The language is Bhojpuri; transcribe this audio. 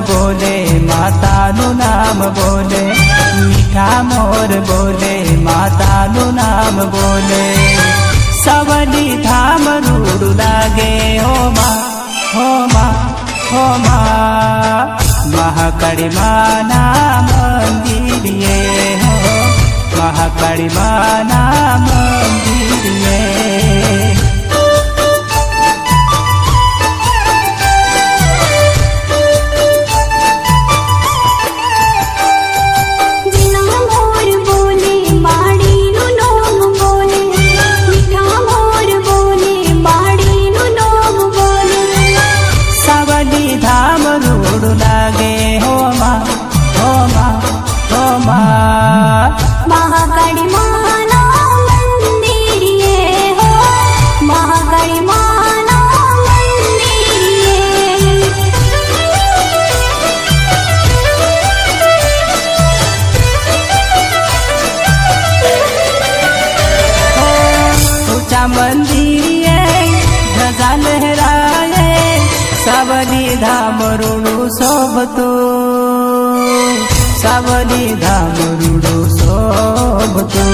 बोले मातानु नाम बोले, मीठा मोर बोले मातानु नाम बोले। सवली धाम रूड लागे हो माँ, हो माँ, हो माँ। महाकाली माँ ना मंदिरिये हो, महाकाली माँ ना मंदिरिये। महाकाली माँ ना मंदिरिये हो, महाकाली माँ ना मंदिरिये। ऊंचा मंदिरिये ध्वजा लहराए, सवली धाम रूडू शोभतो, सवली धाम रूडू शोभतो।